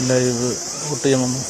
Live out ചെയ്യാൻ വന്നു.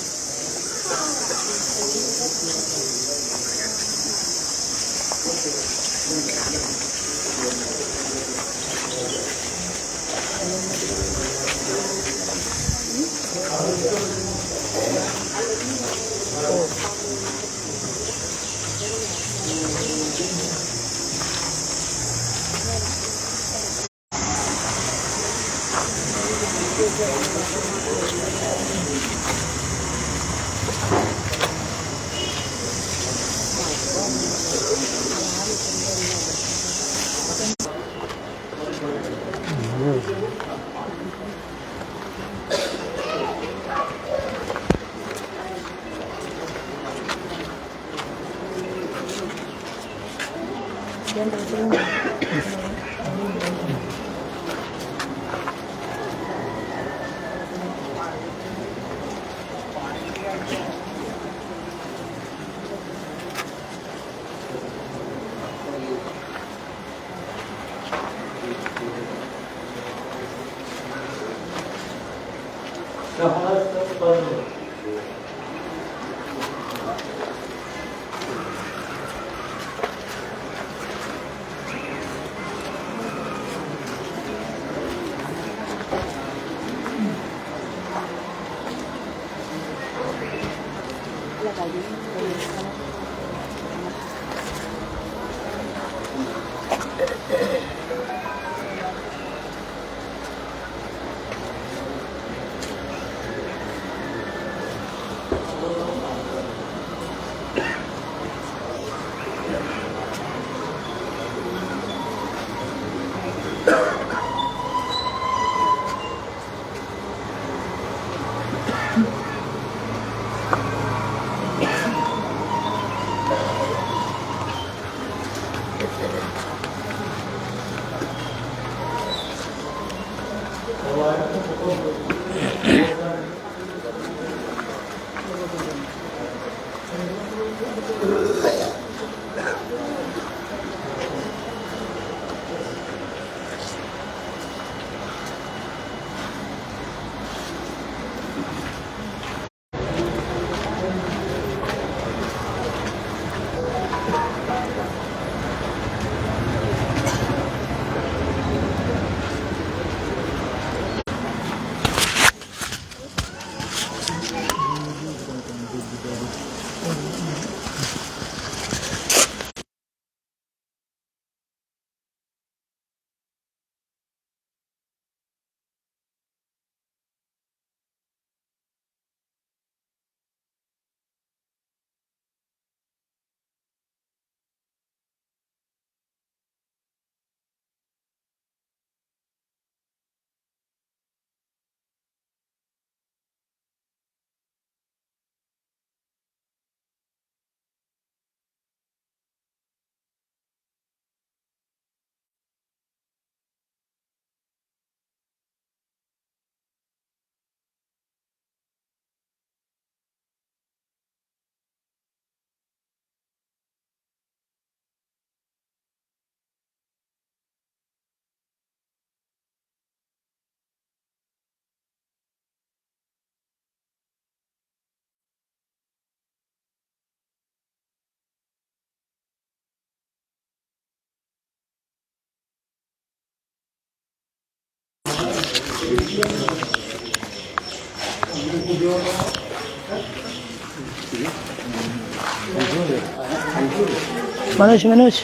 Manoj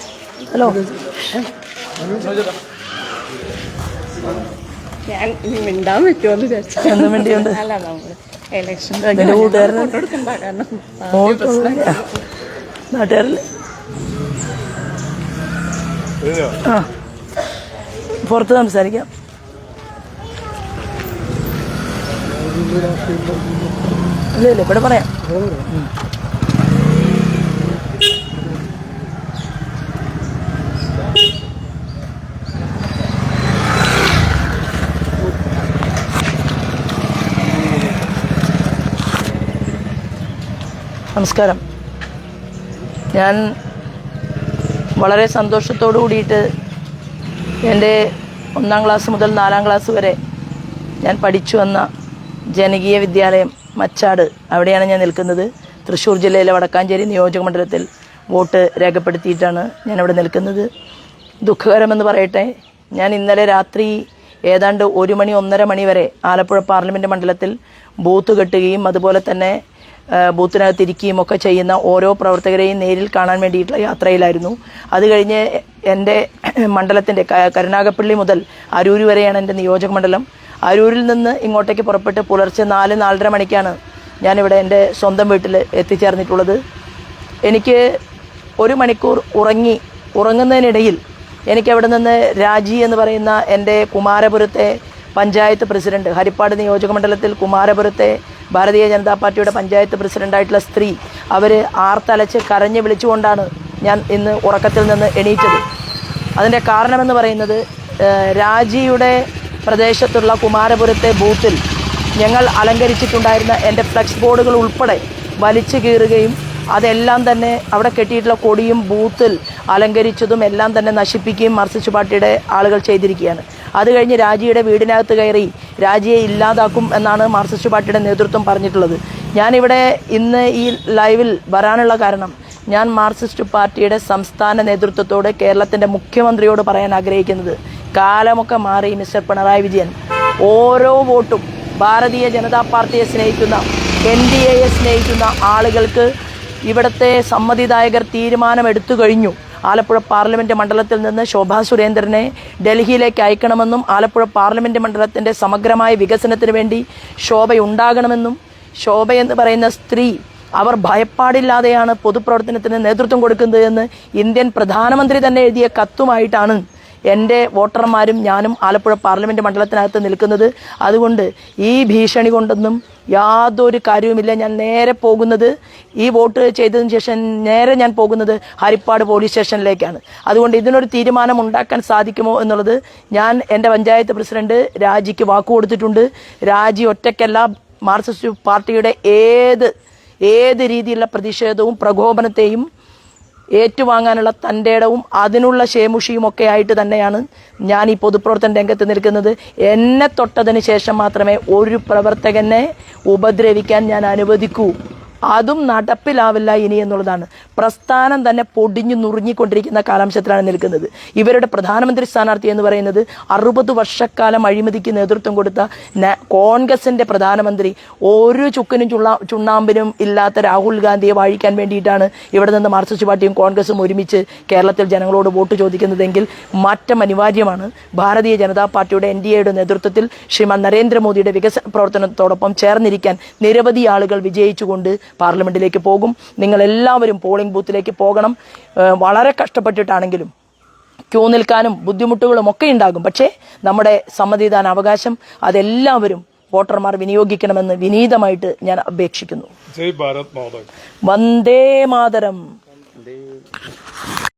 hello. ഞാൻ മിണ്ടാൻ പറ്റുമോന്ന് വിചാരിച്ചു. എന്ത് വേണ്ടിയുണ്ട്? അല്ല നമ്മള് ഇലക്ഷൻ നാട്ടുകാരല്ലേ? ആ പുറത്ത് സംസാരിക്കാം. ഇല്ല ഇല്ല ഇവിടെ പറയാം. നമസ്കാരം. ഞാൻ വളരെ സന്തോഷത്തോടു കൂടിയിട്ട് എൻ്റെ 1ാം ക്ലാസ് മുതൽ 4ാം ക്ലാസ് വരെ ഞാൻ പഠിച്ചു വന്ന ജനകീയ വിദ്യാലയം മച്ചാട്, അവിടെയാണ് ഞാൻ നിൽക്കുന്നത്. തൃശ്ശൂർ ജില്ലയിലെ വടക്കാഞ്ചേരി നിയോജക മണ്ഡലത്തിൽ വോട്ട് രേഖപ്പെടുത്തിയിട്ടാണ് ഞാനിവിടെ നിൽക്കുന്നത്. ദുഃഖകരമെന്ന് പറയട്ടെ, ഞാൻ ഇന്നലെ രാത്രി ഏതാണ്ട് 1 മണി 1:30 മണി വരെ ആലപ്പുഴ പാർലമെൻറ്റ് മണ്ഡലത്തിൽ ബൂത്ത് കെട്ടുകയും അതുപോലെ തന്നെ ബൂത്തിനകത്തിരിക്കുകയും ഒക്കെ ചെയ്യുന്ന ഓരോ പ്രവർത്തകരെയും നേരിൽ കാണാൻ വേണ്ടിയിട്ടുള്ള യാത്രയിലായിരുന്നു. അത് കഴിഞ്ഞ് എൻ്റെ മണ്ഡലത്തിൻ്റെ കരുനാഗപ്പള്ളി മുതൽ അരൂർ വരെയാണ് എൻ്റെ നിയോജക മണ്ഡലം. അരൂരിൽ നിന്ന് ഇങ്ങോട്ടേക്ക് പുറപ്പെട്ട് പുലർച്ചെ 4-4:30 മണിക്കാണ് ഞാനിവിടെ എൻ്റെ സ്വന്തം വീട്ടിൽ എത്തിച്ചേർന്നിട്ടുള്ളത്. എനിക്ക് 1 മണിക്കൂർ ഉറങ്ങുന്നതിനിടയിൽ എനിക്കവിടെ നിന്ന് രാജി എന്ന് പറയുന്ന എൻ്റെ കുമാരപുരത്തെ പഞ്ചായത്ത് പ്രസിഡന്റ്, ഹരിപ്പാട് നിയോജക മണ്ഡലത്തിൽ കുമാരപുരത്തെ ഭാരതീയ ജനതാ പാർട്ടിയുടെ പഞ്ചായത്ത് പ്രസിഡൻ്റായിട്ടുള്ള സ്ത്രീ, അവർ ആർത്തലച്ച് കരഞ്ഞ് വിളിച്ചുകൊണ്ടാണ് ഞാൻ ഇന്ന് ഉറക്കത്തിൽ നിന്ന് എണീറ്റത്. അതിൻ്റെ കാരണമെന്ന് പറയുന്നത്, രാജിയുടെ പ്രദേശത്തുള്ള കുമാരപുരത്തെ ബൂത്തിൽ ഞങ്ങൾ അലങ്കരിച്ചിട്ടുണ്ടായിരുന്ന എൻ്റെ ഫ്ലെക്സ് ബോർഡുകൾ ഉൾപ്പെടെ വലിച്ചു കീറുകയും അതെല്ലാം തന്നെ അവിടെ കെട്ടിയിട്ടുള്ള കൊടിയും ബൂത്തിൽ അലങ്കരിച്ചതും എല്ലാം തന്നെ നശിപ്പിക്കുകയും മാർക്സിസ്റ്റ് പാർട്ടിയുടെ ആളുകൾ ചെയ്തിരിക്കുകയാണ്. അത് കഴിഞ്ഞ് രാജിയുടെ വീടിനകത്ത് കയറി രാജിയെ ഇല്ലാതാക്കും എന്നാണ് മാർക്സിസ്റ്റ് പാർട്ടിയുടെ നേതൃത്വം പറഞ്ഞിട്ടുള്ളത്. ഞാനിവിടെ ഇന്ന് ഈ ലൈവിൽ വരാനുള്ള കാരണം, ഞാൻ മാർക്സിസ്റ്റ് പാർട്ടിയുടെ സംസ്ഥാന നേതൃത്വത്തോട്, കേരളത്തിൻ്റെ മുഖ്യമന്ത്രിയോട് പറയാൻ ആഗ്രഹിക്കുന്നത്, കാലമൊക്കെ മാറി മിസ്റ്റർ പിണറായി വിജയൻ, ഓരോ വോട്ടും ഭാരതീയ ജനതാ പാർട്ടിയെ സ്നേഹിക്കുന്ന, NDAയെ സ്നേഹിക്കുന്ന ആളുകൾക്ക് ഇവിടുത്തെ സമ്മതിദായകർ തീരുമാനമെടുത്തു കഴിഞ്ഞു. ആലപ്പുഴ പാർലമെൻറ്റ് മണ്ഡലത്തിൽ നിന്ന് ശോഭാ സുരേന്ദ്രനെ ഡൽഹിയിലേക്ക് അയക്കണമെന്നും ആലപ്പുഴ പാർലമെൻറ്റ് മണ്ഡലത്തിൻ്റെ സമഗ്രമായ വികസനത്തിന് വേണ്ടി ശോഭയുണ്ടാകണമെന്നും, ശോഭയെന്ന് പറയുന്ന സ്ത്രീ അവർ ഭയപ്പാടില്ലാതെയാണ് പൊതുപ്രവർത്തനത്തിന് നേതൃത്വം കൊടുക്കുന്നത് എന്ന് ഇന്ത്യൻ പ്രധാനമന്ത്രി തന്നെ എഴുതിയ കത്തുമായിട്ടാണ് എൻ്റെ വോട്ടർമാരും ഞാനും ആലപ്പുഴ പാർലമെൻറ്റ് മണ്ഡലത്തിനകത്ത് നിൽക്കുന്നത്. അതുകൊണ്ട് ഈ ഭീഷണി കൊണ്ടൊന്നും യാതൊരു കാര്യവുമില്ല. ഞാൻ നേരെ പോകുന്നത്, ഈ വോട്ട് ചെയ്തതിന് ശേഷം നേരെ ഞാൻ പോകുന്നത് ഹരിപ്പാട് പോലീസ് സ്റ്റേഷനിലേക്കാണ്. അതുകൊണ്ട് ഇതിനൊരു തീരുമാനം ഉണ്ടാക്കാൻ സാധിക്കുമോ എന്നുള്ളത് ഞാൻ എൻ്റെ പഞ്ചായത്ത് പ്രസിഡന്റ് രാജിക്ക് വാക്കുകൊടുത്തിട്ടുണ്ട്. രാജി ഒറ്റയ്ക്കല്ല, മാർക്സിസ്റ്റ് പാർട്ടിയുടെ ഏത് രീതിയിലുള്ള പ്രതിഷേധവും പ്രകോപനത്തെയും ഏറ്റുവാങ്ങാനുള്ള തൻ്റെ ഇടവും അതിനുള്ള ശേമുഷിയും ഒക്കെ ആയിട്ട് തന്നെയാണ് ഞാൻ ഈ പൊതുപ്രവർത്തന രംഗത്ത് നിൽക്കുന്നത്. എന്നെ തൊട്ടതിന് ശേഷം മാത്രമേ ഒരു പ്രവർത്തകനെ ഉപദ്രവിക്കാൻ ഞാൻ അനുവദിക്കൂ. അതും നടപ്പിലാവില്ല ഇനി എന്നുള്ളതാണ്. പ്രസ്ഥാനം തന്നെ പൊടിഞ്ഞു നുറുങ്ങിക്കൊണ്ടിരിക്കുന്ന കാലാംശത്തിലാണ് നിൽക്കുന്നത്. ഇവരുടെ പ്രധാനമന്ത്രി സ്ഥാനാർത്ഥി എന്ന് പറയുന്നത് 60 വർഷക്കാലം അഴിമതിക്ക് നേതൃത്വം കൊടുത്ത കോൺഗ്രസിൻ്റെ പ്രധാനമന്ത്രി, ഒരു ചുക്കിനും ചുണ്ണാമ്പിനും ഇല്ലാത്ത രാഹുൽ ഗാന്ധിയെ വാഴിക്കാൻ വേണ്ടിയിട്ടാണ് ഇവിടെ നിന്ന് മാർക്സിസ്റ്റ് പാർട്ടിയും കോൺഗ്രസും ഒരുമിച്ച് കേരളത്തിൽ ജനങ്ങളോട് വോട്ട് ചോദിക്കുന്നതെങ്കിൽ മാറ്റം അനിവാര്യമാണ്. ഭാരതീയ ജനതാ പാർട്ടിയുടെ NDAയുടെ നേതൃത്വത്തിൽ ശ്രീമാൻ നരേന്ദ്രമോദിയുടെ വികസന പ്രവർത്തനത്തോടൊപ്പം ചേർന്നിരിക്കാൻ നിരവധി ആളുകൾ വിജയിച്ചുകൊണ്ട് പാർലമെന്റിലേക്ക് പോകും. നിങ്ങളെല്ലാവരും പോളിംഗ് ബൂത്തിലേക്ക് പോകണം. വളരെ കഷ്ടപ്പെട്ടിട്ടാണെങ്കിലും ക്യൂ നിൽക്കാനും ബുദ്ധിമുട്ടുകളും ഒക്കെ ഉണ്ടാകും. പക്ഷേ നമ്മുടെ സമ്മതിദാന അവകാശം അതെല്ലാവരും വോട്ടർമാർ വിനിയോഗിക്കണമെന്ന് വിനീതമായിട്ട് ഞാൻ അപേക്ഷിക്കുന്നു. ജയ് ഭാരത് മാതാ. വന്ദേ മാതരം.